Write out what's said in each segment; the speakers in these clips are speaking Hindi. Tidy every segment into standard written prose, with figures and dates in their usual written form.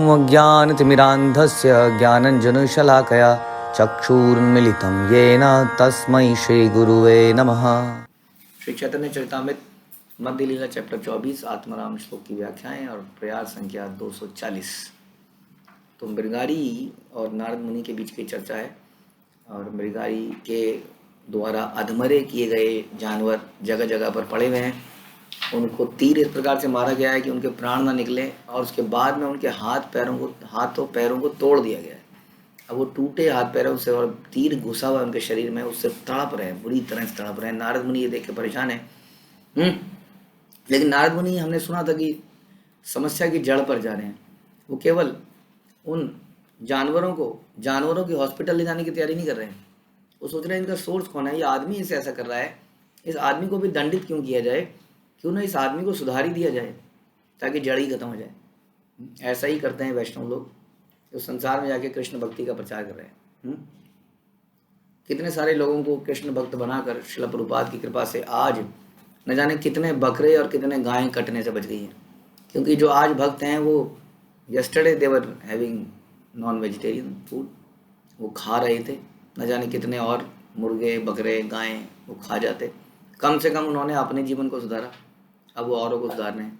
अज्ञानतिमिरान्धस्य ज्ञानञ्जनशलाकया चक्षुरुन्मीलितं येन तस्मै श्रीगुरुवे नमः। श्री चैतन्य चरितामृत मध्य लीला चैप्टर 24 आत्माराम श्लोक की व्याख्याएं और प्रयास संख्या 240। तो मृगारी और नारद मुनि के बीच की चर्चा है। और मृगारी के द्वारा अधमरे किए गए जानवर जगह जगह पर पड़े हुए हैं। उनको तीर इस प्रकार से मारा गया है कि उनके प्राण ना निकले, और उसके बाद में उनके हाथों पैरों को तोड़ दिया गया है। अब वो टूटे हाथ पैरों से और तीर घुसा हुआ उनके शरीर में, उससे तड़प रहे हैं, बुरी तरह से तड़प रहे हैं। नारद मुनि ये देख के परेशान है। लेकिन नारद मुनि, हमने सुना था कि समस्या की जड़ पर जा रहे हैं। वो केवल उन जानवरों की हॉस्पिटल ले जाने की तैयारी नहीं कर रहे हैं। वो सोच रहे हैं इनका सोर्स कौन है, ये आदमी इसे ऐसा कर रहा है, इस आदमी को भी दंडित क्यों किया जाए, क्यों ना इस आदमी को सुधार ही दिया जाए ताकि जड़ ही खत्म हो जाए। ऐसा ही करते हैं वैष्णव लोग, जो संसार में जाके कृष्ण भक्ति का प्रचार कर रहे हैं। कितने सारे लोगों को कृष्ण भक्त बनाकर श्रील प्रभुपाद की कृपा से आज न जाने कितने बकरे और कितने गायें कटने से बच गई हैं। क्योंकि जो आज भक्त हैं वो yesterday they were having non vegetarian food, वो खा रहे थे। न जाने कितने और मुर्गे बकरे गायें वो खा जाते। कम से कम उन्होंने अपने जीवन को सुधारा, अब वो औरों को सुधारने हैं।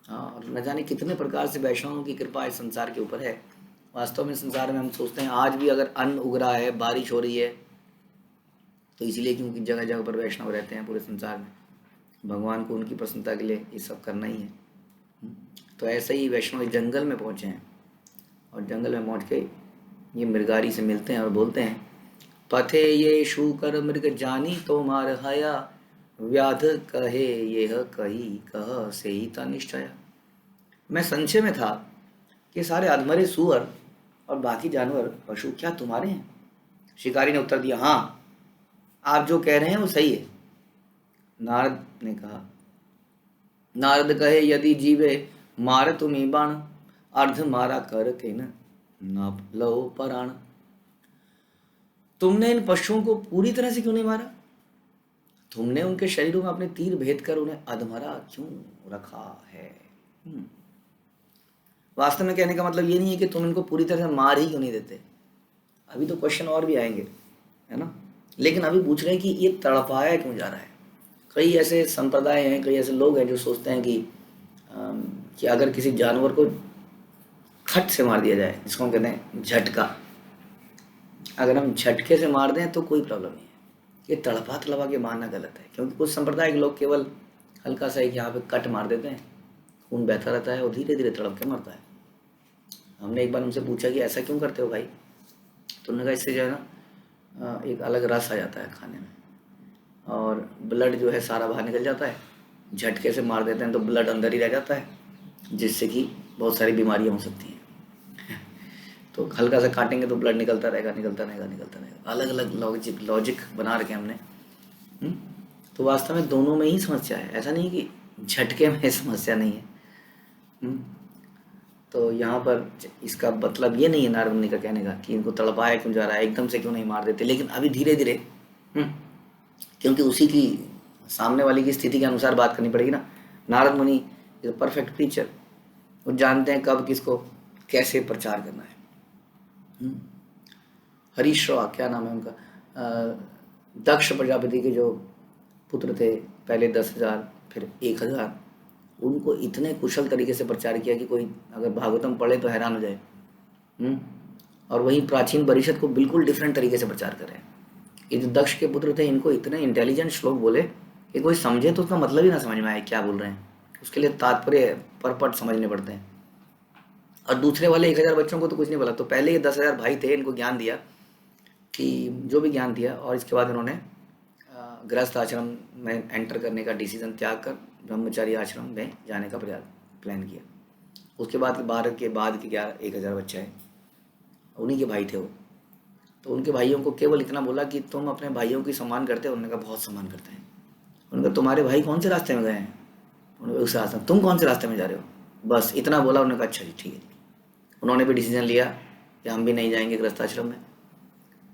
और न जाने कितने प्रकार से वैष्णवों की कृपा इस संसार के ऊपर है। वास्तव में संसार में हम सोचते हैं आज भी अगर अन्न उग रहा है, बारिश हो रही है, तो इसलिए क्योंकि जगह जगह पर वैष्णव रहते हैं पूरे संसार में। भगवान को उनकी प्रसन्नता के लिए ये सब करना ही है। तो ऐसे ही वैष्णव जंगल में पहुँचे हैं, और जंगल में पहुँच के ये मृगारी से मिलते हैं और बोलते हैं, पथे ये शूकर मृग जानी तो मार हया, व्याध कहे यह कही कह से ही था निश्चय। मैं संशय में था कि सारे अधमरे सुअर और बाकी जानवर पशु क्या तुम्हारे हैं? शिकारी ने उत्तर दिया, हाँ, आप जो कह रहे हैं वो सही है। नारद ने कहा, नारद कहे यदि जीवे मार तुम्हें बाण, अर्ध मारा कर के न नाप लो प्राण। तुमने इन पशुओं को पूरी तरह से क्यों नहीं मारा? तुमने उनके शरीरों में अपने तीर भेद कर उन्हें अधमरा क्यों रखा है? वास्तव में कहने का मतलब ये नहीं है कि तुम इनको पूरी तरह से मार ही क्यों नहीं देते। अभी तो क्वेश्चन और भी आएंगे, है ना। लेकिन अभी पूछ रहे हैं कि ये तड़पाया क्यों जा रहा है। कई ऐसे संप्रदाय हैं, कई ऐसे लोग हैं जो सोचते हैं कि अगर किसी जानवर को खट से मार दिया जाए, जिसको हम कहते हैं झटका, अगर हम झटके से मार दें तो कोई प्रॉब्लम नहीं है। ये तड़पा के मारना गलत है। क्योंकि कुछ संप्रदाय के लोग केवल हल्का सा एक यहाँ पे कट मार देते हैं, खून बहता रहता है और धीरे धीरे तड़प के मरता है। हमने एक बार उनसे पूछा कि ऐसा क्यों करते हो भाई, तो उन्होंने कहा इससे जो है ना एक अलग रस आ जाता है खाने में, और ब्लड जो है सारा बाहर निकल जाता है। झटके से मार देते हैं तो ब्लड अंदर ही रह जाता है, जिससे कि बहुत सारी बीमारियाँ हो सकती हैं। तो हल्का सा काटेंगे तो ब्लड निकलता रहेगा। अलग अलग लॉजिक बना रखे हमने। तो वास्तव में दोनों में ही समस्या है, ऐसा नहीं कि झटके में समस्या नहीं है। तो यहाँ पर इसका मतलब ये नहीं है नारद मुनि का कहने का कि इनको तड़पाया क्यों जा रहा है, एकदम से क्यों नहीं मार देते। लेकिन अभी धीरे धीरे, क्योंकि उसी की सामने वाले की स्थिति के अनुसार बात करनी पड़ेगी ना। नारद मुनि इज परफेक्ट टीचर, वो जानते हैं कब किसको कैसे प्रचार करना है। हरीश्वा क्या नाम है उनका, दक्ष प्रजापति के जो पुत्र थे, पहले 10,000 फिर 1,000, उनको इतने कुशल तरीके से प्रचार किया कि कोई अगर भागवतम पढ़े तो हैरान हो जाए। और वहीं प्राचीन परिषद को बिल्कुल डिफरेंट तरीके से प्रचार कर रहे हैं। ये जो दक्ष के पुत्र थे, इनको इतने इंटेलिजेंट श्लोक बोले कि कोई समझे तो उसका मतलब ही ना समझ में आए क्या बोल रहे हैं। उसके लिए तात्पर्य परपट समझने पड़ते हैं। और दूसरे वाले 1,000 बच्चों को तो कुछ नहीं बोला। तो पहले ये 10,000 भाई थे, इनको ज्ञान दिया कि जो भी ज्ञान दिया, और इसके बाद उन्होंने गृहस्थ आश्रम में एंटर करने का डिसीजन त्याग कर ब्रह्मचारी आश्रम में जाने का प्लान किया। उसके बाद भारत के बाद के 1,000 बच्चे हैं, उन्हीं के भाई थे वो। तो उनके भाइयों को केवल इतना बोला कि तुम अपने भाइयों की सम्मान करते हो? उन्होंने कहा बहुत सम्मान करते हैं। उन्होंने कहा तुम्हारे भाई कौन से रास्ते में गए हैं? उन्होंने उस रास्ते, तुम कौन से रास्ते में जा रहे हो? बस इतना बोला। उन्होंने कहा अच्छा जी ठीक है। उन्होंने भी डिसीजन लिया कि हम भी नहीं जाएंगे गृहस्थ आश्रम में।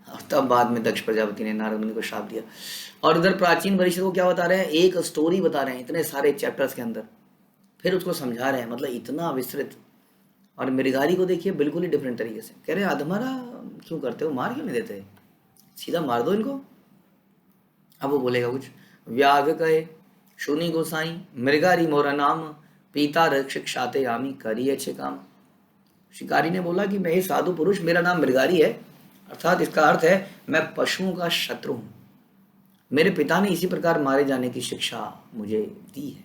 और तब बाद में दक्ष प्रजापति ने नारद मुनि को श्राप दिया। और इधर प्राचीन परिषद को क्या बता रहे हैं, एक स्टोरी बता रहे हैं इतने सारे चैप्टर्स के अंदर, फिर उसको समझा रहे हैं। मतलब इतना विस्तृत और मृगारी को देखिए बिल्कुल ही डिफरेंट तरीके से कह रहे अधमरा क्यों करते हो, मार क्यों नहीं देते, सीधा मार दो इनको। अब वो बोलेगा कुछ, व्याघ कहे सुनी गोसाई मृगारी मोरा नाम, पीता रक्षक शाते आमी करी अच्छे काम। शिकारी ने बोला कि मैं ये साधु पुरुष, मेरा नाम मृगारी है, अर्थात इसका अर्थ है मैं पशुओं का शत्रु हूं, मेरे पिता ने इसी प्रकार मारे जाने की शिक्षा मुझे दी है।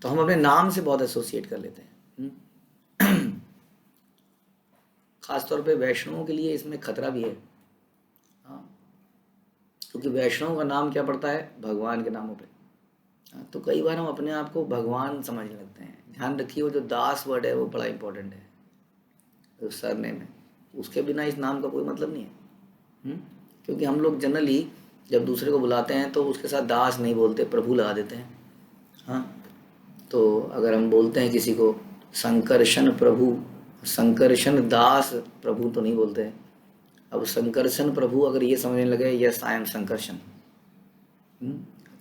तो हम अपने नाम से बहुत एसोसिएट कर लेते हैं। खासतौर पे वैष्णवों के लिए इसमें खतरा भी है, हाँ, क्योंकि वैष्णव का नाम क्या पड़ता है, भगवान के नामों पे। हाँ, तो कई बार हम अपने आप को भगवान समझने लगते हैं। ध्यान रखिए वो जो दास वर्ड है वो बड़ा इंपॉर्टेंट है, जो सरनेम है, उसके बिना इस नाम का कोई मतलब नहीं है। क्योंकि हम लोग जनरली जब दूसरे को बुलाते हैं तो उसके साथ दास नहीं बोलते, प्रभु लगा देते हैं। हाँ, तो अगर हम बोलते हैं किसी को संकर्षण प्रभु, संकर्षण दास प्रभु तो नहीं बोलते हैं। अब संकर्षण प्रभु अगर ये समझने लगे यस आई एम संकर्षण,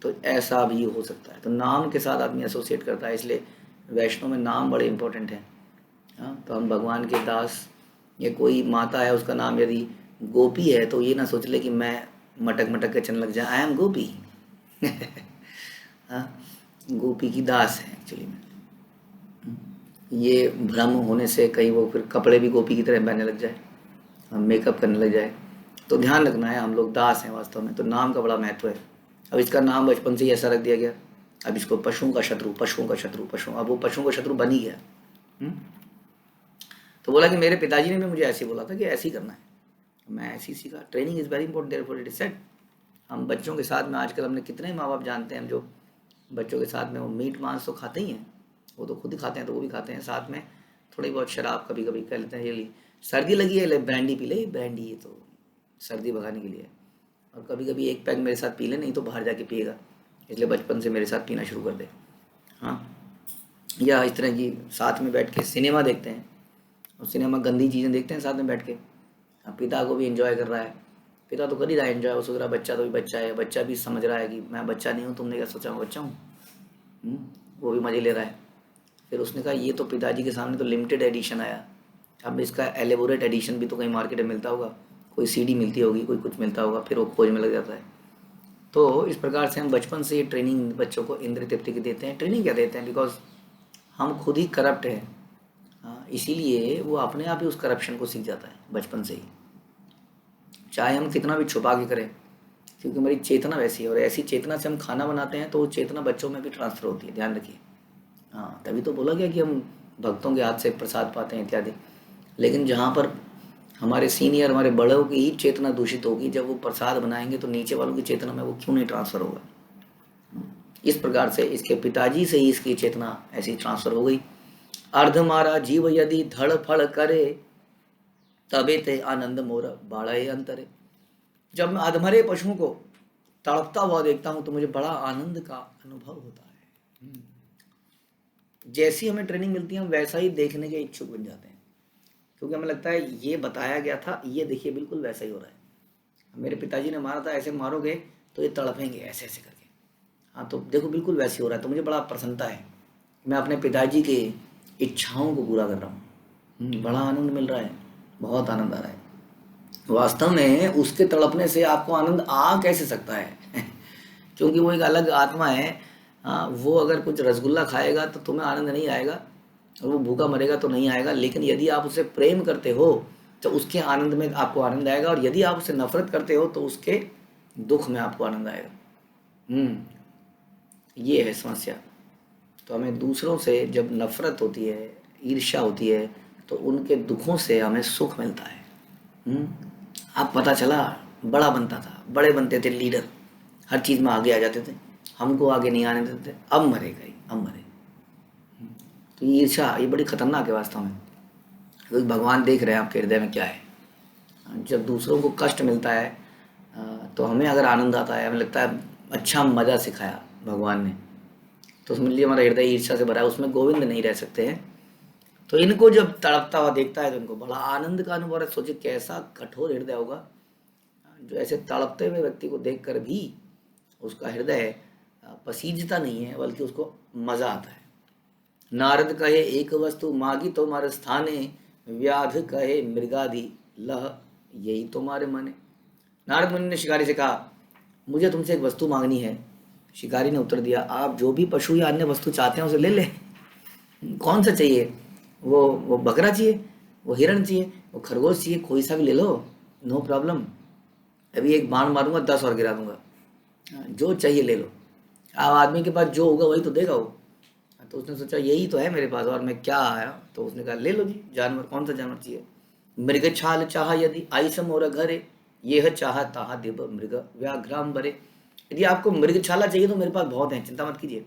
तो ऐसा भी हो सकता है। तो नाम के साथ आदमी एसोसिएट करता है, इसलिए वैष्णव में नाम बड़े इंपॉर्टेंट हैं। हाँ, तो हम भगवान के दास, या कोई माता है उसका नाम यदि गोपी है तो ये ना सोच ले कि मैं मटक मटक के चलने लग जाए, आई एम गोपी। हाँ, गोपी की दास है एक्चुअली में। ये भ्रम होने से कहीं वो फिर कपड़े भी गोपी की तरह पहनने लग जाए, मेकअप करने लग जाए। तो ध्यान रखना है हम लोग दास हैं वास्तव में। तो नाम का बड़ा महत्व है। अब इसका नाम बचपन से ही ऐसा रख दिया गया, अब इसको पशुओं का शत्रु, पशुओं का शत्रु, पशु, अब वो पशुओं का शत्रु बन ही गया। तो बोला कि मेरे पिताजी ने भी मुझे ऐसे बोला था कि ऐसे ही करना है, मैं ऐसे ही सीखा। Training is very important, therefore it is said. हम बच्चों के साथ में आजकल हमने कितने माँ बाप जानते हैं, हम जो बच्चों के साथ में वो मीट मांस तो खाते ही हैं, वो तो खुद ही खाते हैं, तो वो भी खाते हैं, साथ में थोड़ी बहुत शराब कभी कभी कह लेते हैं। ये ली सर्दी लगी है, ले ब्रांडी पी ले, ब्रांडी ये तो सर्दी भगाने के लिए। और कभी कभी एक पैक मेरे साथ पी ले, नहीं तो बाहर जाके पिएगा, इसलिए बचपन से मेरे साथ पीना शुरू कर दे। हाँ, या इस तरह की साथ में बैठ के सिनेमा देखते हैं, और सिनेमा गंदी चीज़ें देखते हैं साथ में बैठ के। पिता को भी एंजॉय कर रहा है, पिता तो कर ही रहा है एंजॉय, वो सोच रहा बच्चा तो भी बच्चा है, बच्चा भी समझ रहा है कि मैं बच्चा नहीं हूँ, तुमने क्या सोचा मैं बच्चा हूँ। वो भी मज़े ले रहा है। फिर उसने कहा ये तो पिताजी के सामने तो लिमिटेड एडिशन आया, अब इसका एलेबोरेट एडिशन भी तो कहीं मार्केट में मिलता होगा, कोई सीडी मिलती होगी, कोई कुछ मिलता होगा, फिर वो खोज में लग जाता है। तो इस प्रकार से हम बचपन से ये ट्रेनिंग बच्चों को इंद्र तृप्ति की देते हैं। ट्रेनिंग क्या देते हैं, बिकॉज हम खुद ही करप्ट हैं। हाँ, इसीलिए वो अपने आप ही उस करप्शन को सीख जाता है बचपन से ही, चाहे हम कितना भी छुपा के करें, क्योंकि हमारी चेतना वैसी है। और ऐसी चेतना से हम खाना बनाते हैं तो वो चेतना बच्चों में भी ट्रांसफर होती है, ध्यान रखिए। हाँ, तभी तो बोला गया कि हम भक्तों के हाथ से प्रसाद पाते हैं इत्यादि। लेकिन जहाँ पर हमारे सीनियर, हमारे बड़ों की ही चेतना दूषित होगी, जब वो प्रसाद बनाएंगे तो नीचे वालों की चेतना में वो क्यों नहीं ट्रांसफ़र होगा। इस प्रकार से इसके पिताजी से ही इसकी चेतना ऐसी ट्रांसफ़र हो गई। अर्ध मारा जीव यदि धड़ फड़ करे, तबे ते आनंद मोर बाड़े अंतरे। जब मैं अधमरे पशुओं को तड़पता हुआ देखता हूँ तो मुझे बड़ा आनंद का अनुभव होता है। जैसी हमें ट्रेनिंग मिलती है हम वैसा ही देखने के इच्छुक बन जाते हैं, क्योंकि हमें लगता है ये बताया गया था, ये देखिए बिल्कुल वैसा ही हो रहा है। मेरे पिताजी ने मारा था, ऐसे मारोगे तो ये तड़पेंगे ऐसे ऐसे करके। हाँ, तो देखो बिल्कुल वैसे ही हो रहा है। तो मुझे बड़ा प्रसन्नता है, मैं अपने पिताजी की इच्छाओं को पूरा कर रहा हूँ। बड़ा आनंद मिल रहा है, बहुत आनंद आ रहा है। वास्तव में उसके तड़पने से आपको आनंद आ कैसे सकता है क्योंकि वो एक अलग आत्मा है। हाँ, वो अगर कुछ रसगुल्ला खाएगा तो तुम्हें आनंद नहीं आएगा, और वो भूखा मरेगा तो नहीं आएगा। लेकिन यदि आप उसे प्रेम करते हो तो उसके आनंद में आपको आनंद आएगा, और यदि आप उसे नफरत करते हो तो उसके दुख में आपको आनंद आएगा। ये है समस्या। तो हमें दूसरों से जब नफरत होती है, ईर्ष्या होती है, तो उनके दुखों से हमें सुख मिलता है। अब पता चला बड़ा बनता था, बड़े बनते थे लीडर, हर चीज़ में आगे आ जाते थे, हमको आगे नहीं आने देते थे, अब मरेगा ही, अब मरे। तो ईर्ष्या ये बड़ी खतरनाक है वास्तव में, क्योंकि भगवान देख रहे हैं आपके हृदय में क्या है। जब दूसरों को कष्ट मिलता है तो हमें अगर आनंद आता है, हमें लगता है अच्छा मज़ा सिखाया भगवान ने, तो समझ लीजिए हमारा हृदय ईर्ष्या से भरा है, उसमें गोविंद नहीं रह सकते हैं। तो इनको जब तड़पता हुआ देखता है तो इनको बड़ा आनंद का अनुभव है। सोचिए कैसा कठोर हृदय होगा जो ऐसे तड़पते हुए व्यक्ति को देखकर भी उसका हृदय पसीजता नहीं है, बल्कि उसको मज़ा आता है। नारद कहे एक वस्तु मागी तुम्हारे स्थाने, व्याध कहे मृगादि लह यही तुम्हारे मने। नारद मुनि ने शिकारी से कहा मुझे तुमसे एक वस्तु मांगनी है। शिकारी ने उत्तर दिया आप जो भी पशु या अन्य वस्तु चाहते हैं उसे ले ले। कौन सा चाहिए? वो बकरा चाहिए, वो हिरण चाहिए, वो खरगोश चाहिए, कोई सा भी ले लो, नो प्रॉब्लम। अभी एक बाण मारूंगा 10 और गिरा दूंगा, जो चाहिए ले लो। अब आदमी के पास जो होगा वही तो देगा वो। तो उसने सोचा यही तो है मेरे पास और मैं क्या आया, तो उसने कहा ले लो जी जानवर, कौन सा जानवर चाहिए? मृग छाल चाह यदि आई समोर घरे, यह चाह ताह दिव मृग व्याघ्राम बरे। यदि आपको मृगशाला चाहिए तो मेरे पास बहुत है, चिंता मत कीजिए।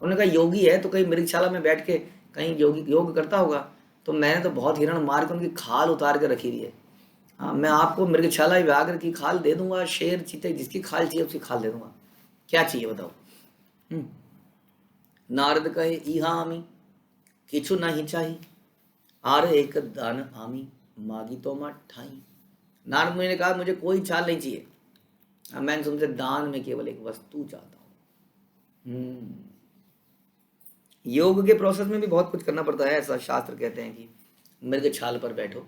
उन्होंने कहा योगी है तो कहीं मृगशाला में बैठ के कहीं योग करता होगा, तो मैंने तो बहुत हिरण मार के उनकी खाल उतार के रखी हुई है। हाँ, मैं आपको मृगशाला व्याघ्र की खाल दे दूंगा, शेर चीते जिसकी खाल चाहिए उसकी खाल दे दूंगा। क्या चाहिए बताओ? नारद कहे इहा आमी किछु नहीं चाहिए, आर एक दान आमी मागी तो मा ठाई। नारद मुनि ने कहा मुझे कोई चाल नहीं चाहिए, मैं तुमसे दान में केवल एक वस्तु चाहता हूँ। योग के प्रोसेस में भी बहुत कुछ करना पड़ता है। ऐसा शास्त्र कहते हैं कि मृग छाल पर बैठो,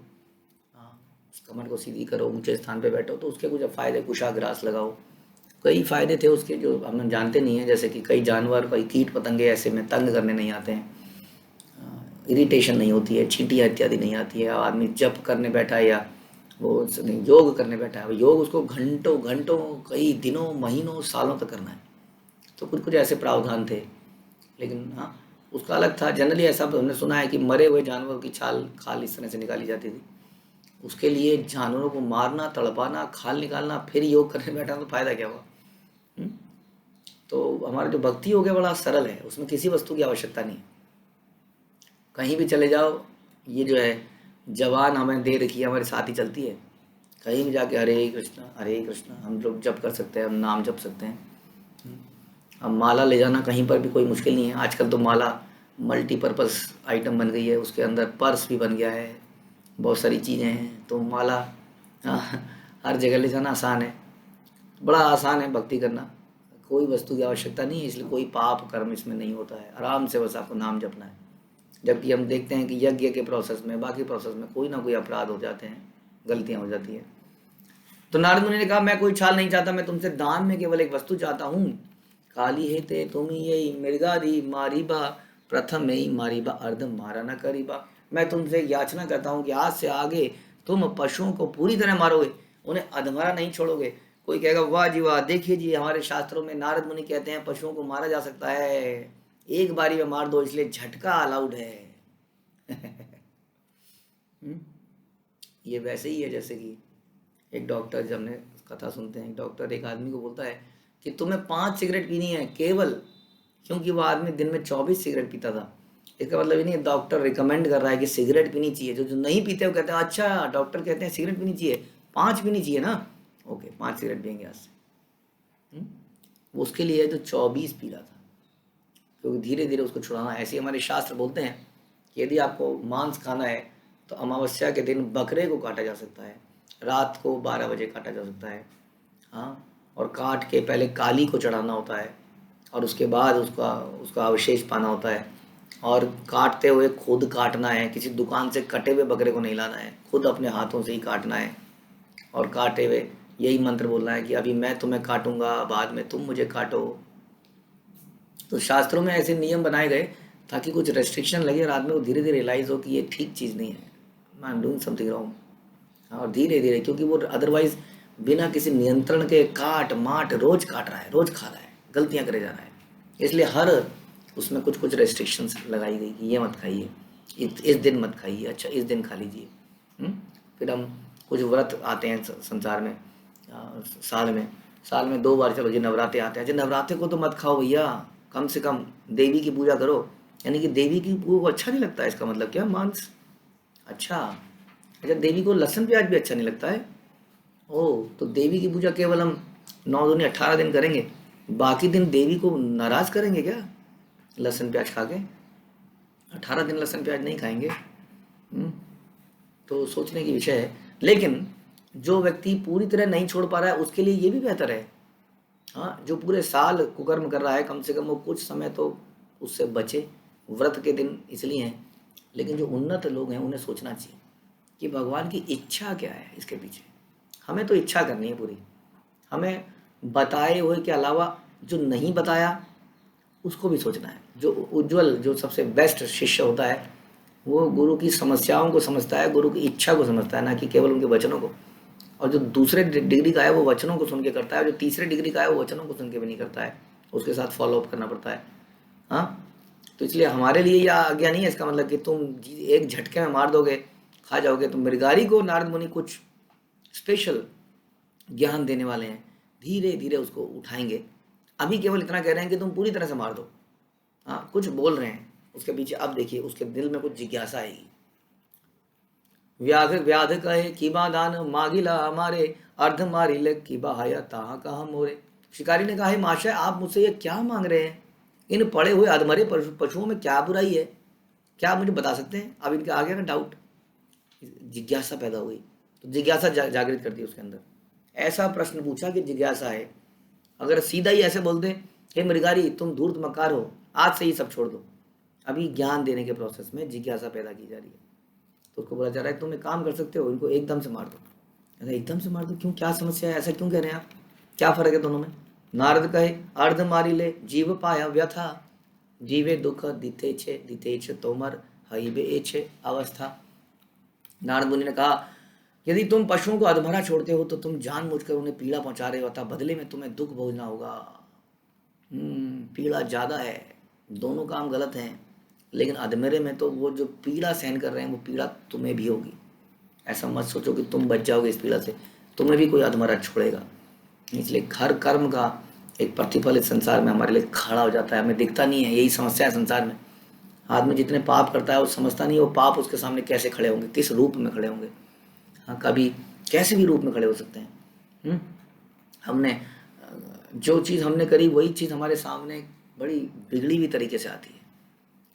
कमर को सीधी करो, ऊंचे स्थान पे बैठो, तो उसके कुछ फायदे, कुशाग्रास लगाओ, कई फायदे थे उसके जो हम जानते नहीं है। जैसे कि कई जानवर, कई कीट पतंगे ऐसे में तंग करने नहीं आते हैं, इरिटेशन नहीं होती है, चींटियाँ इत्यादि नहीं आती है। आदमी जप करने बैठा है या वो योग करने बैठा है, योग उसको घंटों घंटों, कई दिनों, महीनों, सालों तक करना है। तो कुछ कुछ ऐसे प्रावधान थे, लेकिन हाँ उसका अलग था। जनरली ऐसा हमने सुना है कि मरे हुए जानवरों की छाल खाल इस तरह से निकाली जाती थी। उसके लिए जानवरों को मारना, तड़पाना, खाल निकालना, फिर योग करने बैठा तो फायदा क्या हुआ? तो हमारा जो भक्ति योग है बड़ा सरल है, उसमें किसी वस्तु की आवश्यकता नहीं। कहीं भी चले जाओ, ये जो है जवान हमें दे रखी है, हमारे साथ ही चलती है। कहीं भी जाके हरे कृष्णा हम लोग जप कर सकते हैं, हम नाम जप सकते हैं। अब माला ले जाना कहीं पर भी कोई मुश्किल नहीं है। आजकल तो माला मल्टीपर्पज़ आइटम बन गई है, उसके अंदर पर्स भी बन गया है, बहुत सारी चीज़ें हैं। तो माला हर जगह ले जाना आसान है, बड़ा आसान है भक्ति करना, कोई वस्तु की आवश्यकता नहीं है। इसलिए कोई पाप कर्म इसमें नहीं होता है, आराम से बस आपको नाम जपना है। जबकि हम देखते हैं कि यज्ञ के प्रोसेस में, बाकी प्रोसेस में कोई ना कोई अपराध हो जाते हैं, गलतियां हो जाती है। तो नारद मुनि ने कहा मैं कोई छाल नहीं चाहता, मैं तुमसे दान में केवल एक वस्तु चाहता हूँ। काली है ते तुम यही मृगादी मारीबा, प्रथम यही मारीबा अर्ध मारा न करीबा। मैं तुमसे याचना करता हूँ कि आज से आगे तुम पशुओं को पूरी तरह मारोगे, उन्हें अधमरा नहीं छोड़ोगे। कोई कहेगा वाह जी वाह, देखिए जी हमारे शास्त्रों में नारद मुनि कहते हैं पशुओं को मारा जा सकता है, एक बारी में मार दो, इसलिए झटका अलाउड है। ये वैसे ही है जैसे कि एक डॉक्टर, जब हमने कथा सुनते हैं, डॉक्टर एक आदमी को बोलता है कि तुम्हें 5 सिगरेट पीनी है केवल, क्योंकि वो आदमी दिन में 24 सिगरेट पीता था। इसका मतलब ये नहीं डॉक्टर रिकमेंड कर रहा है कि सिगरेट पीनी चाहिए। जो नहीं पीते वो कहते हैं अच्छा डॉक्टर कहते हैं सिगरेट पीनी चाहिए, 5 पीनी चाहिए ना, ओके 5 सिगरेट पियेंगे आज से। वो उसके लिए जो 24 पी रहा था, क्योंकि धीरे धीरे उसको छुड़ाना। ऐसे हमारे शास्त्र बोलते हैं कि यदि आपको मांस खाना है तो अमावस्या के दिन बकरे को काटा जा सकता है, रात को 12 बजे काटा जा सकता है। हाँ, और काट के पहले काली को चढ़ाना होता है और उसके बाद उसका अवशेष पाना होता है। और काटते हुए खुद काटना है, किसी दुकान से कटे हुए बकरे को नहीं लाना है, खुद अपने हाथों से ही काटना है। और काटे हुए यही मंत्र बोलना है कि अभी मैं तुम्हें काटूंगा, बाद में तुम मुझे काटो। तो शास्त्रों में ऐसे नियम बनाए गए ताकि कुछ रेस्ट्रिक्शन लगे और आदमी को धीरे धीरे रियलाइज़ हो कि ये ठीक चीज़ नहीं है, I am doing something wrong. और धीरे धीरे, क्योंकि वो अदरवाइज बिना किसी नियंत्रण के काट माट रोज काट रहा है, रोज खा रहा है, गलतियां करे जा रहा है। इसलिए हर उसमें कुछ कुछ रेस्ट्रिक्शंस लगाई गई कि ये मत खाइए, इस दिन मत खाइए, अच्छा इस दिन खा लीजिए। फिर हम कुछ व्रत आते हैं संसार में, साल में 2 बार, चलो जी नवरात्रे आते हैं, जी नवरात्रे को तो मत खाओ भैया, कम से कम देवी की पूजा करो। यानी कि देवी की पूजा को अच्छा नहीं लगता है, इसका मतलब क्या, मांस अच्छा देवी को लहसुन प्याज भी अच्छा नहीं लगता है। ओह, तो देवी की पूजा केवल हम 9 दूनी 18 दिन करेंगे, बाकी दिन देवी को नाराज करेंगे क्या लहसुन प्याज खा के? 18 दिन लहसुन प्याज नहीं खाएंगे। तो सोचने की विषय है। लेकिन जो व्यक्ति पूरी तरह नहीं छोड़ पा रहा है उसके लिए ये भी बेहतर है। हाँ, जो पूरे साल कुकर्म कर रहा है, कम से कम वो कुछ समय तो उससे बचे, व्रत के दिन इसलिए हैं, लेकिन जो उन्नत लोग हैं उन्हें सोचना चाहिए कि भगवान की इच्छा क्या है इसके पीछे। हमें तो इच्छा करनी है पूरी, हमें बताए हुए के अलावा जो नहीं बताया उसको भी सोचना है। जो उज्जवल, जो सबसे बेस्ट शिष्य होता है, वो गुरु की समस्याओं को समझता है, गुरु की इच्छा को समझता है, ना कि केवल उनके वचनों को। और जो दूसरे डिग्री का है वो वचनों को सुन के करता है, जो तीसरे डिग्री का है वो वचनों को सुन के भी नहीं करता है, उसके साथ फॉलो अप करना पड़ता है। हाँ, तो इसलिए हमारे लिए यह आज्ञा नहीं है इसका मतलब कि तुम एक झटके में मार दोगे, खा जाओगे। तो मृगारी को नारद मुनि कुछ स्पेशल ज्ञान देने वाले हैं, धीरे धीरे उसको उठाएंगे। अभी केवल इतना कह रहे हैं कि तुम पूरी तरह से मार दो। हाँ, कुछ बोल रहे हैं उसके पीछे, अब देखिए उसके दिल में कुछ जिज्ञासा आएगी। व्याघ व्याध कहे कीबा दान मागिला हमारे, अर्ध मारिले कीबा हाया ताहा कहा मोरे। शिकारी ने कहा, महाशय आप मुझसे ये क्या मांग रहे हैं? इन पड़े हुए अधमरे पशुओं में क्या बुराई है? क्या आप मुझे बता सकते हैं? अब इनके आ गया ना डाउट, जिज्ञासा पैदा हुई। तो जिज्ञासा जागृत कर दी उसके अंदर। ऐसा प्रश्न पूछा कि जिज्ञासा है। अगर सीधा ही ऐसे बोल दे, हे मृगारी तुम धूर्त मकार हो, आज से ही सब छोड़ दो, अभी ज्ञान देने के प्रोसेस में जिज्ञासा पैदा की जा रही है। तो उसको बोला जा रहा है तुम एक काम कर सकते हो, इनको एकदम से मार दो। ऐसा एकदम से मार दो क्यों, क्या समस्या है, ऐसा क्यों कह रहे हैं आप, क्या फर्क है दोनों में? नारद कहे अर्ध मारी ले जीव पाया व्यथा, जीवे दुख दिते छे तोमर हईबे एछे अवस्था। नारद मुनि ने कहा, यदि तुम पशुओं को अधमरा छोड़ते हो तो तुम जानबूझकर उन्हें पीड़ा पहुंचा रहे हो, अतः बदले में तुम्हें दुख भोगना होगा। पीड़ा ज़्यादा है, दोनों काम गलत हैं, लेकिन अधमरे में तो वो जो पीड़ा सहन कर रहे हैं वो पीड़ा तुम्हें भी होगी। ऐसा मत सोचो कि तुम बच जाओगे इस पीड़ा से, तुम्हें भी कोई अधमरा छोड़ेगा। इसलिए हर कर्म का एक प्रतिफल इस संसार में हमारे लिए खड़ा हो जाता है, हमें दिखता नहीं है। यही समस्या है संसार में। आदमी जितने पाप करता है वो समझता नहीं है वो पाप उसके सामने कैसे खड़े होंगे, किस रूप में खड़े होंगे। हाँ, कभी कैसे भी रूप में खड़े हो सकते हैं। हमने जो चीज़ हमने करी वही चीज़ हमारे सामने बड़ी बिगड़ी हुई तरीके से आती है,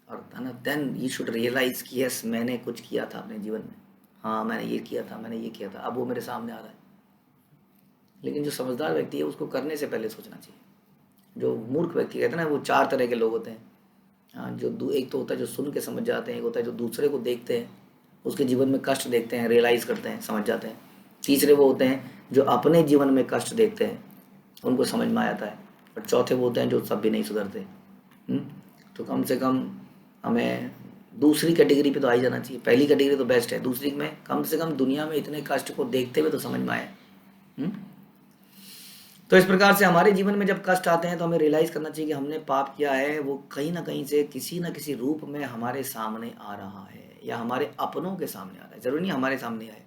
और है ना, देन यू शुड रियलाइज कि यस मैंने कुछ किया था अपने जीवन में, हाँ मैंने ये किया था, मैंने ये किया था, अब वो मेरे सामने आ रहा है। लेकिन जो समझदार व्यक्ति है उसको करने से पहले सोचना चाहिए। जो मूर्ख व्यक्ति कहते हैं ना, वो चार तरह के लोग होते हैं। हाँ, जो एक तो होता है जो सुन के समझ जाते हैं, एक होता है जो दूसरे को देखते हैं, उसके जीवन में कष्ट देखते हैं, रियलाइज़ करते हैं, समझ जाते हैं। तीसरे वो होते हैं जो अपने जीवन में कष्ट देखते हैं, उनको समझ में आ जाता है। और चौथे वो होते हैं जो सब भी नहीं सुधरते। तो कम से कम हमें दूसरी कैटेगरी पे तो आ ही जाना चाहिए। पहली कैटेगरी तो बेस्ट है, दूसरी में कम से कम दुनिया में इतने कष्ट को देखते हुए तो समझ में आए। तो इस प्रकार से हमारे जीवन में जब कष्ट आते हैं तो हमें रियलाइज करना चाहिए कि हमने पाप किया है, वो कहीं ना कहीं से किसी न किसी रूप में हमारे सामने आ रहा है, या हमारे अपनों के सामने आ रहा है। जरूरी नहीं हमारे सामने आए,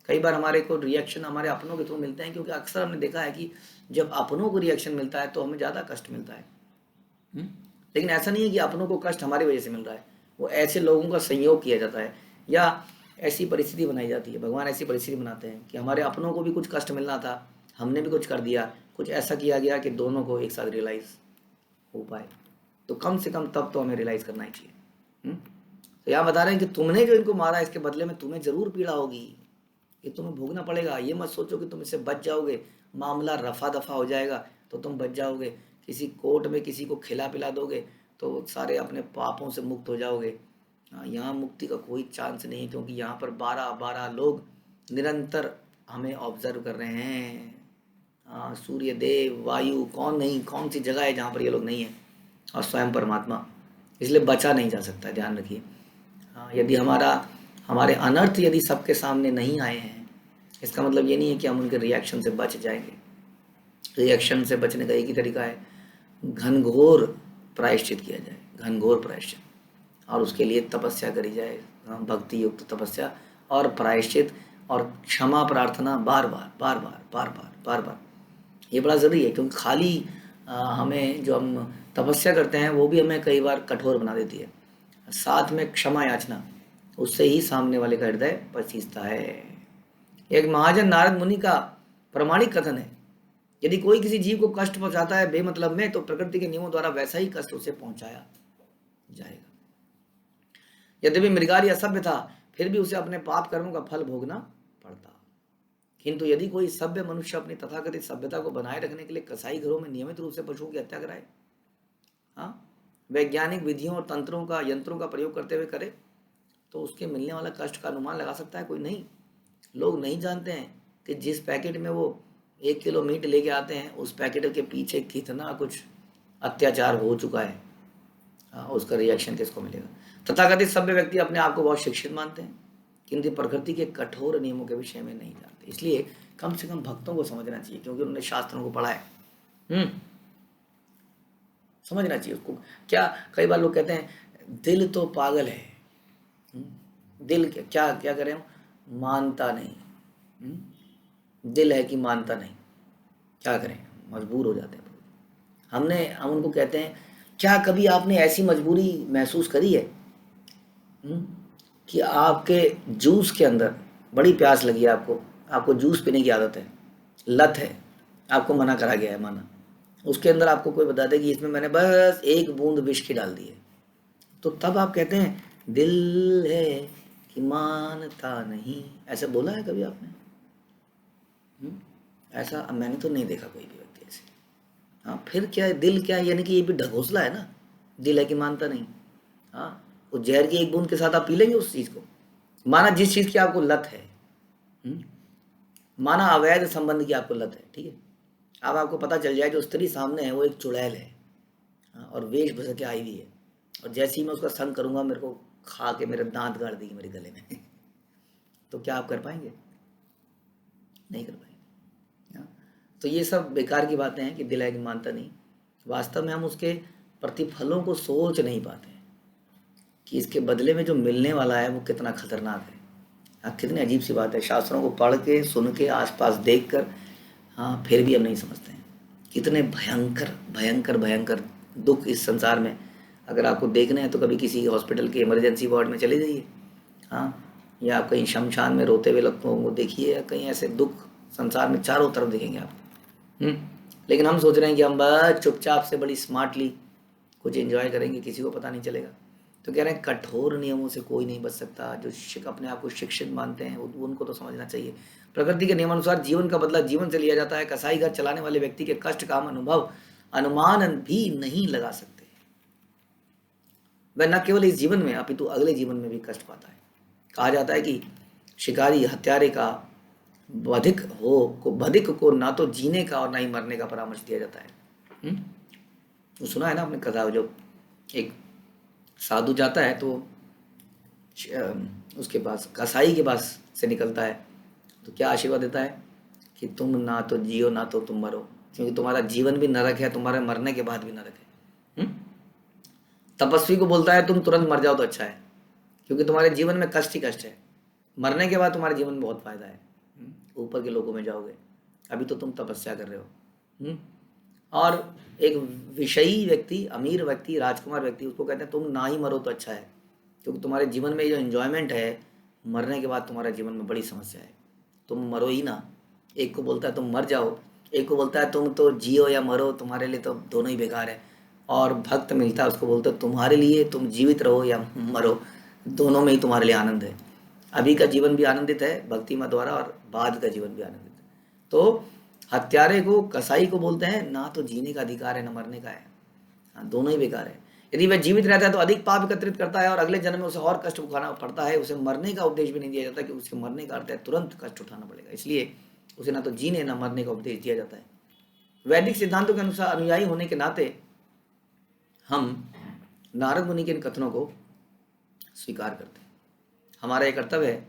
कई बार हमारे को रिएक्शन हमारे अपनों के थ्रू मिलते हैं, क्योंकि अक्सर हमने देखा है कि जब अपनों को रिएक्शन मिलता है तो हमें ज़्यादा कष्ट मिलता है। लेकिन ऐसा नहीं है कि अपनों को कष्ट हमारी वजह से मिल रहा है, वो ऐसे लोगों का संयोग किया जाता है, या ऐसी परिस्थिति बनाई जाती है। भगवान ऐसी परिस्थिति बनाते हैं कि हमारे अपनों को भी कुछ कष्ट मिलना था, हमने भी कुछ कर दिया, कुछ ऐसा किया गया कि दोनों को एक साथ रियलाइज हो पाए। तो कम से कम तब तो हमें रियलाइज करना ही चाहिए। तो यहाँ बता रहे हैं कि तुमने जो इनको मारा इसके बदले में तुम्हें जरूर पीड़ा होगी, ये तुम्हें भोगना पड़ेगा। ये मत सोचो कि तुम इससे बच जाओगे, मामला रफा दफा हो जाएगा तो तुम बच जाओगे, किसी कोर्ट में किसी को खिला पिला दोगे तो सारे अपने पापों से मुक्त हो जाओगे। यहाँ मुक्ति का कोई चांस नहीं, क्योंकि यहाँ पर 12 लोग निरंतर हमें ऑब्जर्व कर रहे हैं। सूर्य देव, वायु, कौन नहीं, कौन सी जगह है जहाँ पर ये लोग नहीं है, और स्वयं परमात्मा। इसलिए बचा नहीं जा सकता, ध्यान रखिए। यदि हमारे अनर्थ यदि सबके सामने नहीं आए हैं, इसका मतलब ये नहीं है कि हम उनके रिएक्शन से बच जाएंगे। रिएक्शन से बचने का एक ही तरीका है, घनघोर प्रायश्चित किया जाए, घनघोर प्रायश्चित, और उसके लिए तपस्या करी जाए, भक्ति युक्त तपस्या और प्रायश्चित और क्षमा प्रार्थना, बार बार बार बार बार बार बार बार। ये बड़ा ज़रूरी है, क्योंकि खाली हमें जो हम तपस्या करते हैं वो भी हमें कई बार कठोर बना देती है। साथ में क्षमा याचना, उससे ही सामने वाले का हृदय पसीजता है। एक महाजन नारद मुनि का प्रमाणिक कथन है, यदि कोई किसी जीव को कष्ट पहुंचाता है बेमतलब में, तो प्रकृति के नियमों द्वारा वैसा ही कष्ट उसे पहुंचाया जाएगा। यद्यपि मृगारी असभ्य था, फिर भी उसे अपने पाप कर्मों का फल भोगना पड़ता। किंतु यदि कोई सभ्य मनुष्य अपनी तथाकथित सभ्यता को बनाए रखने के लिए कसाई घरों में नियमित रूप से पशुओं की हत्या कराए, वैज्ञानिक विधियों और तंत्रों का, यंत्रों का प्रयोग करते हुए करे तो उसके मिलने वाला कष्ट का अनुमान लगा सकता है कोई? नहीं। लोग नहीं जानते हैं कि जिस पैकेट में वो 1 किलो मीट लेके आते हैं उस पैकेट के पीछे कितना कुछ अत्याचार हो चुका है। उसका रिएक्शन किसको मिलेगा? तथाकथित सभ्य व्यक्ति अपने आप को बहुत शिक्षित मानते हैं किंतु प्रकृति के कठोर नियमों के विषय में नहीं जानते। इसलिए कम से कम भक्तों को समझना चाहिए, क्योंकि उन्होंने शास्त्रों को पढ़ा है। समझना चाहिए उसको। क्या कई बार लोग कहते हैं दिल तो पागल है, दिल क्या क्या करें, मानता नहीं। दिल है कि मानता नहीं, क्या करें, मजबूर हो जाते हैं। हम उनको कहते हैं क्या कभी आपने ऐसी मजबूरी महसूस करी है कि आपके जूस के अंदर बड़ी प्यास लगी है, आपको जूस पीने की आदत है, लत है, आपको मना करा गया है, माना उसके अंदर आपको कोई बता दे कि इसमें मैंने बस 1 बूंद विष की डाल दी है, तो तब आप कहते हैं दिल है कि मानता नहीं। ऐसा बोला है कभी आपने? ऐसा मैंने तो नहीं देखा कोई भी व्यक्ति ऐसे। हाँ, फिर क्या है दिल? क्या है? यानी कि ये भी ढकोसला है ना, दिल है कि मानता नहीं। हाँ, उस जहर की 1 बूंद के साथ आप पी लेंगे उस चीज़ को। माना जिस चीज़ की आपको लत है, माना अवैध संबंध की आपको लत है, ठीक है। अब आपको पता चल जाए जो स्त्री सामने है वो एक चुड़ैल है, और वेशभूषा के आई हुई है, और जैसे ही मैं उसका संग करूंगा मेरे को खा के मेरे दांत गाड़ देगी मेरे गले में तो क्या आप कर पाएंगे? नहीं कर पाएंगे। तो ये सब बेकार की बातें हैं कि दिल है कि मानता नहीं। वास्तव में हम उसके प्रतिफलों को सोच नहीं पाते कि इसके बदले में जो मिलने वाला है वो कितना खतरनाक है। कितनी अजीब सी बात है, शास्त्रों को पढ़ के, सुन के, आसपास देख कर, हाँ, फिर भी हम नहीं समझते हैं कितने भयंकर भयंकर भयंकर दुख इस संसार में। अगर आपको देखना है तो कभी किसी हॉस्पिटल के इमरजेंसी वार्ड में चले जाइए, हाँ, या आप कहीं शमशान में रोते हुए लोगों को देखिए, या कहीं ऐसे दुख संसार में चारों तरफ दिखेंगे आपको। लेकिन हम सोच रहे हैं कि हम बस चुपचाप से बड़ी स्मार्टली कुछ एंजॉय करेंगे, किसी को पता नहीं चलेगा। तो कह रहे हैं कठोर नियमों से कोई नहीं बच सकता। जो अपने आप को शिक्षित मानते हैं उनको तो समझना चाहिए। प्रकृति के नियमानुसार जीवन का बदला जीवन से लिया जाता है। कसाई घर चलाने वाले व्यक्ति के कष्ट का हम अनुमान भी नहीं लगा सकते। वह न केवल इस जीवन में अपितु अगले जीवन में भी कष्ट पाता है। कहा जाता है कि शिकारी हत्यारे का बधिक को ना तो जीने का और ना ही मरने का परामर्श दिया जाता है। तो सुना है ना आपने कथा, जो एक साधु जाता है तो उसके पास कसाई के पास से निकलता है तो क्या आशीर्वाद देता है कि तुम ना तो जियो ना तो तुम मरो, क्योंकि तुम्हारा जीवन भी नरक है, तुम्हारे मरने के बाद भी नरक है। तपस्वी को बोलता है तुम तुरंत मर जाओ तो अच्छा है, क्योंकि तुम्हारे जीवन में कष्ट ही कष्ट है, मरने के बाद तुम्हारे जीवन में बहुत फायदा है, ऊपर के लोगों में जाओगे, अभी तो तुम तपस्या कर रहे हो। और एक विषयी व्यक्ति, अमीर व्यक्ति, राजकुमार व्यक्ति, उसको कहते हैं तुम ना ही मरो तो अच्छा है, क्योंकि तुम्हारे जीवन में जो एंजॉयमेंट है, मरने के बाद तुम्हारे जीवन में बड़ी समस्या है, तुम मरो ही ना। एक को बोलता है तुम मर जाओ, एक को बोलता है तुम तो जियो या मरो, तुम्हारे लिए तो दोनों ही बेकार है। और भक्त मिलता है उसको बोलता है तुम्हारे लिए तुम जीवित रहो या मरो, दोनों में ही तुम्हारे लिए आनंद है। अभी का जीवन भी आनंदित है भक्ति में द्वारा, और बाद का जीवन भी आनंदित है। तो हत्यारे को, कसाई को बोलते हैं ना तो जीने का अधिकार है ना मरने का है, दोनों ही बेकार है। यदि वह जीवित रहता है तो अधिक पाप एकत्रित करता है और अगले जन्म में उसे और कष्ट उठाना पड़ता है। उसे मरने का उपदेश भी नहीं दिया जाता कि उसके मरने का अर्थ है तुरंत कष्ट उठाना पड़ेगा, इसलिए उसे ना तो जीने ना मरने का उपदेश दिया जाता है। वैदिक सिद्धांतों के अनुसार अनुयायी होने के नाते हम नारद मुनि के इन कथनों को स्वीकार करते हैं। हमारा यह कर्तव्य है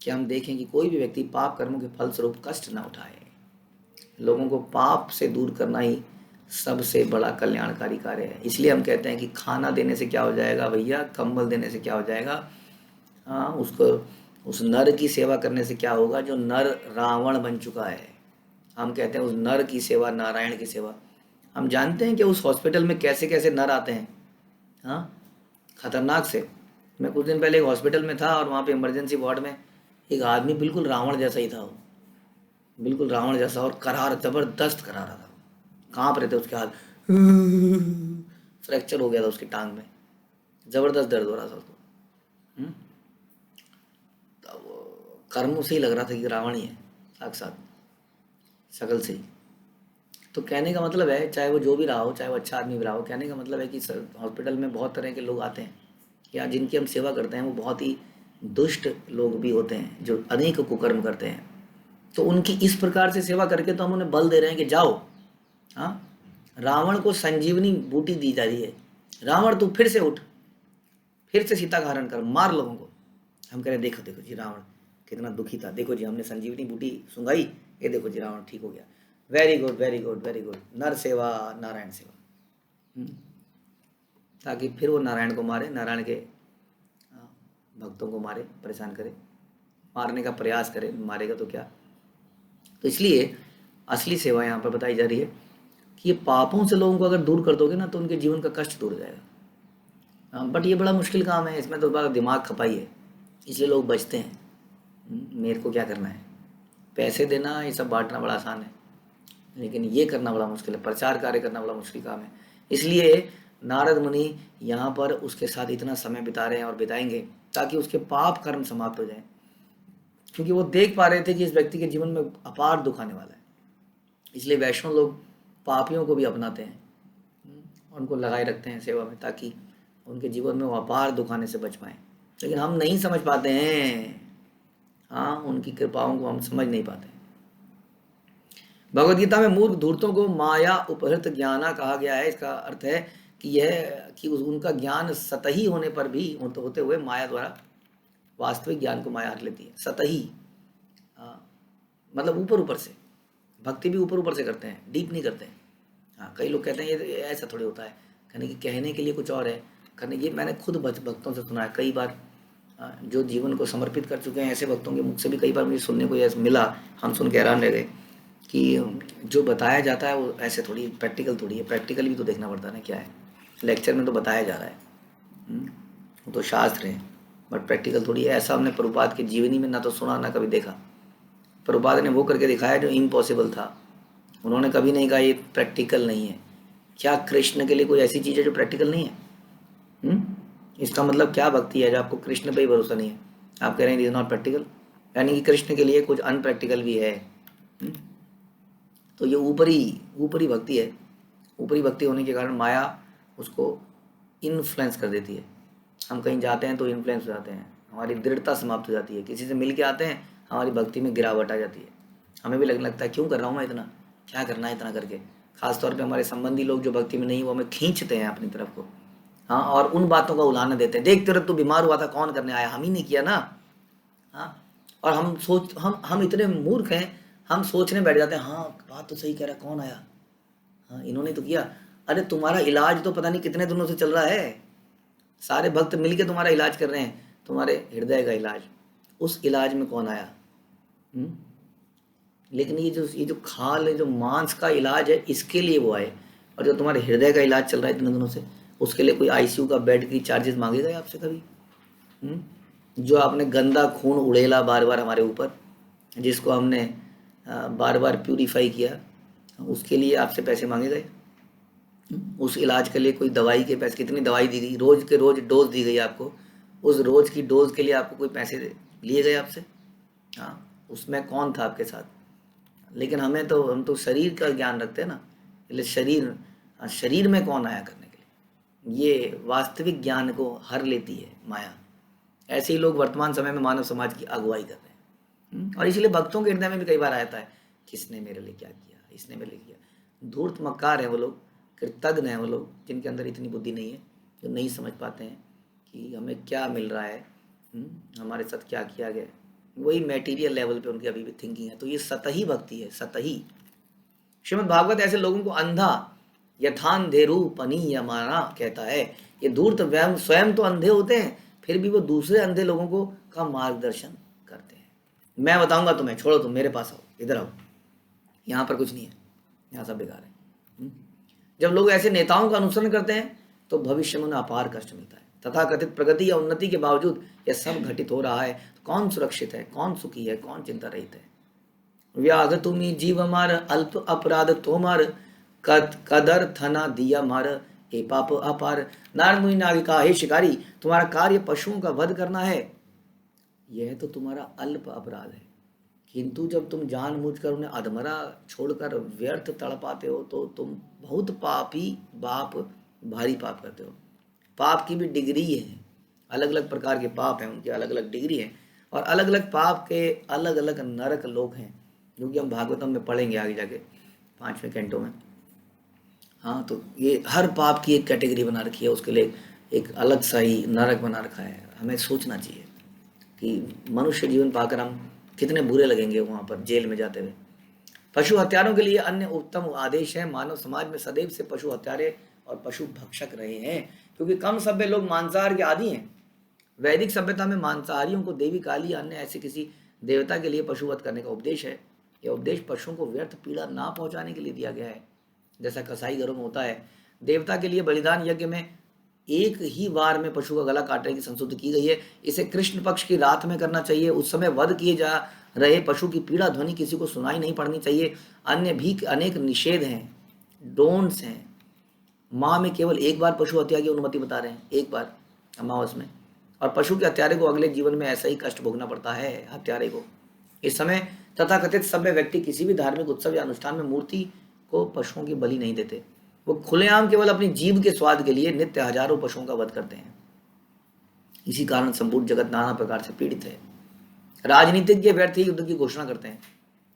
कि हम देखें कि कोई भी व्यक्ति पाप कर्मों के फलस्वरूप कष्ट न उठाए। लोगों को पाप से दूर करना ही सबसे बड़ा कल्याणकारी कार्य है। इसलिए हम कहते हैं कि खाना देने से क्या हो जाएगा भैया, कंबल देने से क्या हो जाएगा, हाँ, उसको उस नर की सेवा करने से क्या होगा जो नर रावण बन चुका है। हम कहते हैं उस नर की सेवा नारायण की सेवा। हम जानते हैं कि उस हॉस्पिटल में कैसे कैसे नर आते हैं, हाँ, खतरनाक से। मैं कुछ दिन पहले एक हॉस्पिटल में था और वहाँ पे इमरजेंसी वार्ड में एक आदमी बिल्कुल रावण जैसा ही था, वो बिल्कुल रावण जैसा, और करार, जबरदस्त करारा था, कांप रहे थे उसके हाथ, फ्रैक्चर हो गया था उसकी टांग में, जबरदस्त दर्द हो रहा था उसको। कर्म से ही लग रहा था कि रावण ही है साक्षात, शकल से ही। तो कहने का मतलब है, चाहे वो जो भी रहा हो, चाहे वो अच्छा आदमी भी रहा हो, कहने का मतलब है कि सर हॉस्पिटल में बहुत तरह के लोग आते हैं या जिनकी हम सेवा करते हैं वो बहुत ही दुष्ट लोग भी होते हैं जो अनेक कुकर्म करते हैं। तो उनकी इस प्रकार से सेवा करके तो हम उन्हें बल दे रहे हैं कि जाओ। हाँ, रावण को संजीवनी बूटी दी जा रही है, रावण तू फिर से उठ, फिर से सीता का हरण कर, मार लोगों को। हम कह रहे देखो देखो जी रावण कितना दुखी था, देखो जी हमने संजीवनी बूटी सुंघाई, ये देखो जी रावण ठीक हो गया। Very good very good very good, नर सेवा नारायण सेवा। ताकि फिर वो नारायण को मारे, नारायण के भक्तों को मारे, परेशान करे, मारने का प्रयास करे, मारेगा तो क्या। तो इसलिए असली सेवा यहाँ पर बताई जा रही है कि ये पापों से लोगों को अगर दूर कर दोगे ना तो उनके जीवन का कष्ट दूर हो जाएगा। बट ये बड़ा मुश्किल काम है, इसमें तो बड़ा दिमाग खपाई है, इसलिए लोग बचते हैं। मेरे को क्या करना है, पैसे देना ये सब बांटना बड़ा आसान है, लेकिन ये करना बड़ा मुश्किल है, प्रचार कार्य करना बड़ा मुश्किल काम है। इसलिए नारद मुनि यहाँ पर उसके साथ इतना समय बिता रहे हैं और बिताएंगे ताकि उसके पाप कर्म समाप्त हो जाए, क्योंकि वो देख पा रहे थे कि इस व्यक्ति के जीवन में अपार दुख आने वाला है। इसलिए वैष्णव लोग पापियों को भी अपनाते हैं, उनको लगाए रखते हैं सेवा में ताकि उनके जीवन में वो अपार दुख आने से बच पाएँ। लेकिन हम नहीं समझ पाते हैं, हाँ, उनकी कृपाओं को हम समझ नहीं पाते। भगवद गीता में मूर्ख धूर्तों को माया उपहृत ज्ञाना कहा गया है। इसका अर्थ है कि यह कि उनका ज्ञान सतही होने पर भी होते हुए माया द्वारा वास्तविक ज्ञान को माया हर लेती है। सतही मतलब ऊपर ऊपर से, भक्ति भी ऊपर ऊपर से करते हैं, डीप नहीं करते हैं। हाँ, कई लोग कहते हैं ये ऐसा थोड़ी होता है, कहने के लिए कुछ और है, करने ये मैंने खुद भक्तों से सुना है कई बार, जो जीवन को समर्पित कर चुके हैं ऐसे भक्तों के मुख से भी कई बार मुझे सुनने को ऐसा मिला, हम सुन के हैरान रह गए कि जो बताया जाता है वो ऐसे थोड़ी प्रैक्टिकल थोड़ी है, प्रैक्टिकल भी तो देखना पड़ता है ना क्या है। लेक्चर में तो बताया जा रहा है, वो तो शास्त्र है, बट प्रैक्टिकल थोड़ी है। ऐसा हमने प्रभुपाद की जीवनी में ना तो सुना ना कभी देखा। प्रभुपाद ने वो करके दिखाया जो इम्पॉसिबल था, उन्होंने कभी नहीं कहा ये प्रैक्टिकल नहीं है। क्या कृष्ण के लिए कोई ऐसी चीज़ है जो प्रैक्टिकल नहीं है? इसका मतलब क्या भक्ति है जो आपको कृष्ण पे ही भरोसा नहीं है, आप कह रहे हैं इज नॉट प्रैक्टिकल, यानी कि कृष्ण के लिए कुछ अनप्रैक्टिकल भी है। तो ये ऊपरी भक्ति है। ऊपरी भक्ति होने के कारण माया उसको इन्फ्लुएंस कर देती है। हम कहीं जाते हैं तो इन्फ्लुएंस हो जाते हैं, हमारी दृढ़ता समाप्त हो जाती है। किसी से मिल के आते हैं, हमारी भक्ति में गिरावट आ जाती है, हमें भी लगने लगता है क्यों कर रहा हूँ मैं इतना, क्या करना है इतना करके। खासतौर पे हमारे संबंधी लोग जो भक्ति में नहीं, वो हमें खींचते हैं अपनी तरफ को, हाँ, और उन बातों का उलाहना देते हैं, देख तेरे तो बीमार हुआ था, कौन करने आया, हम ही नहीं किया ना। हाँ, और हम इतने मूर्ख हैं, हम सोचने बैठ जाते हैं हाँ बात तो सही कह रहा, कौन आया, हाँ इन्होंने तो किया। अरे तुम्हारा इलाज तो पता नहीं कितने दिनों से चल रहा है, सारे भक्त मिलके तुम्हारा इलाज कर रहे हैं, तुम्हारे हृदय का इलाज, उस इलाज में कौन आया। लेकिन ये जो खाल है, जो मांस का इलाज है, इसके लिए वो आए। और जो तुम्हारे हृदय का इलाज चल रहा है इतने दिनों से, उसके लिए कोई आईसीयू का बेड की चार्जेस मांगेगा आपसे कभी? जो आपने गंदा खून उड़ेला बार बार हमारे ऊपर, जिसको हमने बार बार प्यूरीफाई किया, उसके लिए आपसे पैसे मांगे गए? उस इलाज के लिए कोई दवाई के पैसे, कितनी दवाई दी गई, रोज के रोज डोज दी गई आपको, उस रोज की डोज के लिए आपको कोई पैसे लिए गए आपसे? हाँ, उसमें कौन था आपके साथ? लेकिन हम तो शरीर का ज्ञान रखते हैं ना, इसलिए शरीर में कौन आया करने के लिए, ये वास्तविक ज्ञान को हर लेती है माया। ऐसे ही लोग वर्तमान समय में मानव समाज की अगुवाई कर रहे हैं। और इसलिए भक्तों के हृदय में भी कई बार आता है, किसने मेरे लिए क्या किया, इसने मेरे लिए किया। धूर्त मक्कार है वो लोग, कृतज्ञ हैं वो लोग, जिनके अंदर इतनी बुद्धि नहीं है, जो नहीं समझ पाते हैं कि हमें क्या मिल रहा है, हमारे साथ क्या किया गया। वही मटेरियल लेवल पे उनकी अभी भी थिंकिंग है। तो ये सतही भक्ति है, सतही। श्रीमद् भागवत ऐसे लोगों को अंधा यथांधेरू पनी यमाना कहता है। ये धूर्त स्वयं तो अंधे होते हैं, फिर भी वो दूसरे अंधे लोगों को का मार्गदर्शन करते हैं। मैं बताऊंगा तुम्हें, छोड़ो तुम मेरे पास आओ, इधर आओ, यहाँ पर कुछ नहीं है, यहाँ सब बेकार है। जब लोग ऐसे नेताओं का अनुसरण करते हैं तो भविष्य में उन्हें अपार कष्ट मिलता है। तथा कथित प्रगति या उन्नति के बावजूद यह सब घटित हो रहा है, तो कौन सुरक्षित है, कौन सुखी है, कौन चिंता रहित है। व्याघ तुम्ही जीव मार, अल्प अपराध तोमार, कदर थना दिया मार, ए पाप अपार। नारद मुनि ने आगे कहा, हे शिकारी, तुम्हारा कार्य पशुओं का वध करना है, यह तो तुम्हारा अल्प अपराध है। किंतु जब तुम जानबूझकर उन्हें अधमरा छोड़कर व्यर्थ तड़पाते हो तो तुम बहुत पापी भारी पाप करते हो। पाप की भी डिग्री है, अलग अलग प्रकार के पाप हैं, उनकी अलग अलग डिग्री है, और अलग अलग पाप के अलग अलग नरक लोक हैं, जो कि हम भागवतम में पढ़ेंगे आगे जाके 5वें कैंटो में। हाँ, तो ये हर पाप की एक कैटेगरी बना रखी है, उसके लिए एक अलग सा ही नरक बना रखा है। हमें सोचना चाहिए कि मनुष्य जीवन पाकर हम कितने बुरे लगेंगे वहाँ पर जेल में जाते हुए। पशु हत्यारों के लिए अन्य उत्तम आदेश है। मानव समाज में सदैव से पशु हत्यारे और पशु भक्षक रहे हैं, क्योंकि कम सभ्य लोग मांसाहार के आदी हैं। वैदिक सभ्यता में मांसाहारियों को देवी काली अन्य ऐसे किसी देवता के लिए पशुवध करने का उपदेश है। यह उपदेश पशुओं को व्यर्थ पीड़ा ना पहुंचाने के लिए दिया गया है। जैसा कसाई घरों में होता है, देवता के लिए बलिदान यज्ञ में एक ही बार में पशु का गला काटने की संशुद्धि की गई है। इसे कृष्ण पक्ष की रात में करना चाहिए। उस समय वध किए जा रहे पशु की पीड़ा ध्वनि किसी को सुनाई नहीं पड़नी चाहिए। अन्य भी अनेक निषेध हैं, डोंट्स हैं। माँ में केवल एक बार पशु हत्या की अनुमति बता रहे हैं, एक बार अमावस में, और पशु के हत्यारे को अगले जीवन में ऐसा ही कष्ट भोगना पड़ता है हत्यारे को। इस समय तथाकथित सभ्य व्यक्ति किसी भी धार्मिक उत्सव या अनुष्ठान में मूर्ति को पशुओं की बलि नहीं देते। वो खुलेआम केवल अपनी जीभ के स्वाद के लिए नित्य हजारों पशुओं का वध करते हैं। इसी कारण संपूर्ण जगत नाना प्रकार से पीड़ित है। राजनीतिज्ञ व्यर्थ ही युद्ध की घोषणा करते हैं।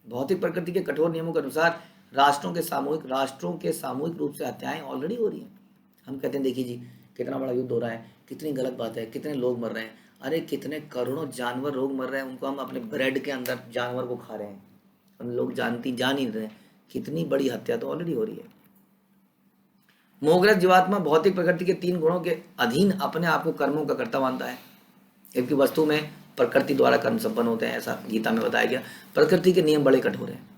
भौतिक प्रकृति के कठोर नियमों के अनुसार राष्ट्रों के सामूहिक रूप से हत्याएं ऑलरेडी हो रही हैं। हम कहते हैं देखिए जी कितना बड़ा युद्ध हो रहा है, कितनी गलत बात है, कितने लोग मर रहे हैं। अरे कितने करोड़ों जानवर रोग मर रहे हैं, उनको हम अपने ब्रेड के अंदर जानवर को खा रहे हैं। हम लोग जान ही नहीं रहे, कितनी बड़ी हत्या तो ऑलरेडी हो रही है। मोहग्रस्त जीवात्मा भौतिक प्रकृति के 3 गुणों के अधीन अपने आप को कर्मों का कर्ता मानता है, जबकि वस्तु में प्रकृति द्वारा कर्म संपन्न होते हैं। ऐसा गीता में बताया गया। प्रकृति के नियम बड़े कठोर हैं।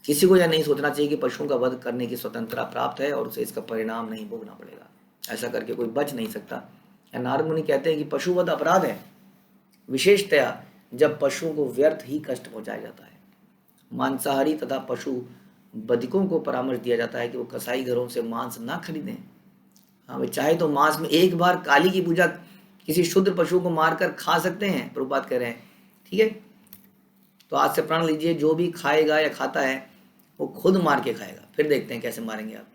किसी को यह नहीं सोचना चाहिए कि पशुओं का वध करने की स्वतंत्रता प्राप्त है और उसे इसका परिणाम नहीं भोगना पड़ेगा। ऐसा करके कोई बच नहीं सकता। नारद मुनि कहते हैं कि पशुवध अपराध है, विशेषतया जब पशुओं को व्यर्थ ही कष्ट पहुंचाया जाता है। मांसाहारी तथा पशु बधिकों को परामर्श दिया जाता है कि वो कसाई घरों से मांस ना खरीदें। हाँ, वे चाहे तो मांस में एक बार काली की पूजा किसी शुद्ध पशु को मारकर खा सकते हैं, प्रभुपाद कह रहे हैं। ठीक है, तो आज से प्रण लीजिए, जो भी खाएगा या खाता है वो खुद मार के खाएगा। फिर देखते हैं कैसे मारेंगे आप।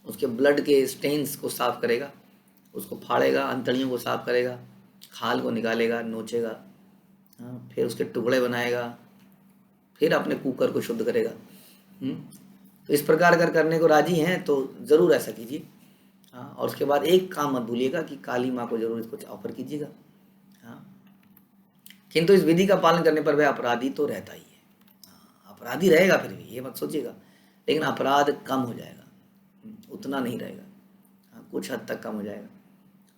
उसके ब्लड के स्टेन्स को साफ करेगा, उसको फाड़ेगा, अंतड़ियों को साफ करेगा, खाल को निकालेगा, नोचेगा, हाँ, फिर उसके टुकड़े बनाएगा, फिर अपने कुकर को शुद्ध करेगा। तो इस प्रकार अगर करने को राजी हैं तो ज़रूर ऐसा कीजिए। हाँ, और उसके बाद एक काम मत भूलिएगा कि काली माँ को जरूर कुछ ऑफर कीजिएगा। हाँ, किंतु इस विधि का पालन करने पर वह अपराधी तो रहता ही है। हाँ, अपराधी रहेगा फिर भी, ये मत सोचिएगा, लेकिन अपराध कम हो जाएगा, उतना नहीं रहेगा। हाँ, कुछ हद तक कम हो जाएगा।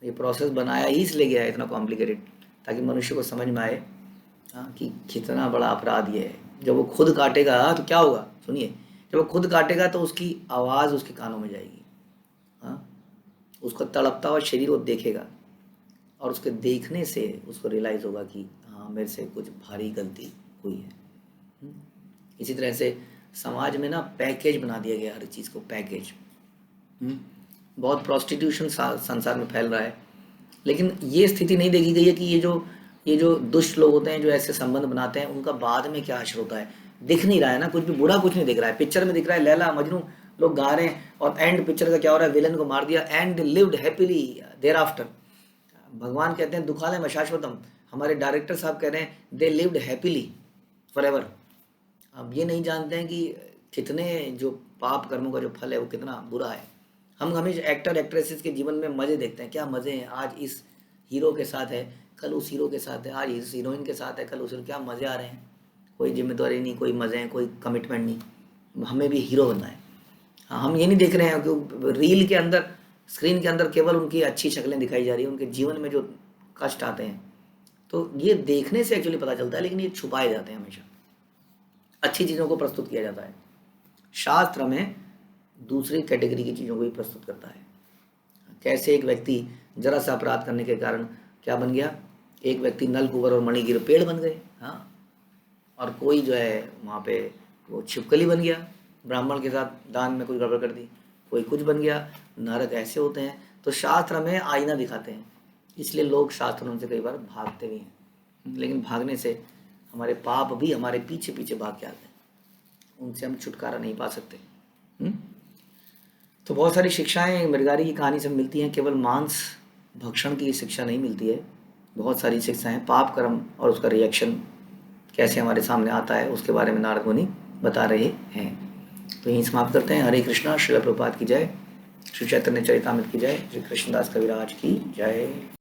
ये प्रोसेस बनाया ही इसलिए गया है इतना कॉम्प्लिकेटेड, ताकि मनुष्य को समझ में आए हाँ कि कितना बड़ा अपराध ये है। जब वो खुद काटेगा तो क्या होगा, सुनिए, जब वो खुद काटेगा तो उसकी आवाज़ उसके कानों में जाएगी। हाँ, उसका तड़पता हुआ शरीर वो देखेगा, और उसके देखने से उसको रियलाइज़ होगा कि हाँ मेरे से कुछ भारी गलती हुई है। इसी तरह से समाज में ना पैकेज बना दिया गया हर चीज़ को, पैकेज। बहुत प्रोस्टिट्यूशन संसार में फैल रहा है, लेकिन ये स्थिति नहीं देखी गई है कि ये जो दुष्ट लोग होते हैं जो ऐसे संबंध बनाते हैं उनका बाद में क्या असर होता है। दिख नहीं रहा है ना, कुछ भी बुरा कुछ नहीं दिख रहा है। पिक्चर में दिख रहा है लैला मजनू लोग गा रहे हैं, और एंड पिक्चर का क्या हो रहा है, विलन को मार दिया and lived happily thereafter. भगवान कहते हैं दुखालय शाश्वतम, हमारे डायरेक्टर साहब कह रहे हैं दे लिव्ड हैप्पीली फॉरएवर। अब ये नहीं जानते हैं कि कितने जो पाप कर्मों का जो फल है वो कितना बुरा है। हम हमेशा एक्टर एक्ट्रेसेस के जीवन में मज़े देखते हैं, क्या मज़े हैं, आज इस हीरो के साथ है, कल उस हीरो के साथ है, आज इस हीरोइन के साथ है, कल उस, क्या मज़े आ रहे हैं। कोई जिम्मेदारी नहीं, कोई मज़े हैं, कोई कमिटमेंट नहीं। हमें भी हीरो बनना है। हाँ, हम ये नहीं देख रहे हैं कि रील के अंदर, स्क्रीन के अंदर केवल उनकी अच्छी शक्लें दिखाई जा रही हैं, उनके जीवन में जो कष्ट आते हैं तो ये देखने से एक्चुअली पता चलता है, लेकिन ये छुपाए जाते हैं। हमेशा अच्छी चीज़ों को प्रस्तुत किया जाता है। शास्त्र में दूसरी कैटेगरी की चीज़ों को भी प्रस्तुत करता है। कैसे एक व्यक्ति जरा सा अपराध करने के कारण क्या बन गया, एक व्यक्ति नलकुबर और मणिगिर पेड़ बन गए। हाँ, और कोई जो है वहाँ पे वो छिपकली बन गया, ब्राह्मण के साथ दान में कुछ गड़बड़ कर दी, कोई कुछ बन गया। नरक ऐसे होते हैं। तो शास्त्र हमें आईना दिखाते हैं, इसलिए लोग शास्त्रों से कई बार भागते भी हैं, लेकिन भागने से हमारे पाप भी हमारे पीछे पीछे भाग के आते हैं, उनसे हम छुटकारा नहीं पा सकते। तो बहुत सारी शिक्षाएं मृगारी की कहानी से मिलती हैं, केवल मांस भक्षण की शिक्षा नहीं मिलती है। बहुत सारी शिक्षाएं, पाप कर्म और उसका रिएक्शन कैसे हमारे सामने आता है, उसके बारे में नारद मुनि बता रहे हैं। तो यहीं समाप्त करते हैं। हरे कृष्णा। श्रील प्रभुपाद की जय। श्री चैतन्य चरितामृत की जय। श्री कृष्णदास कविराज की जय।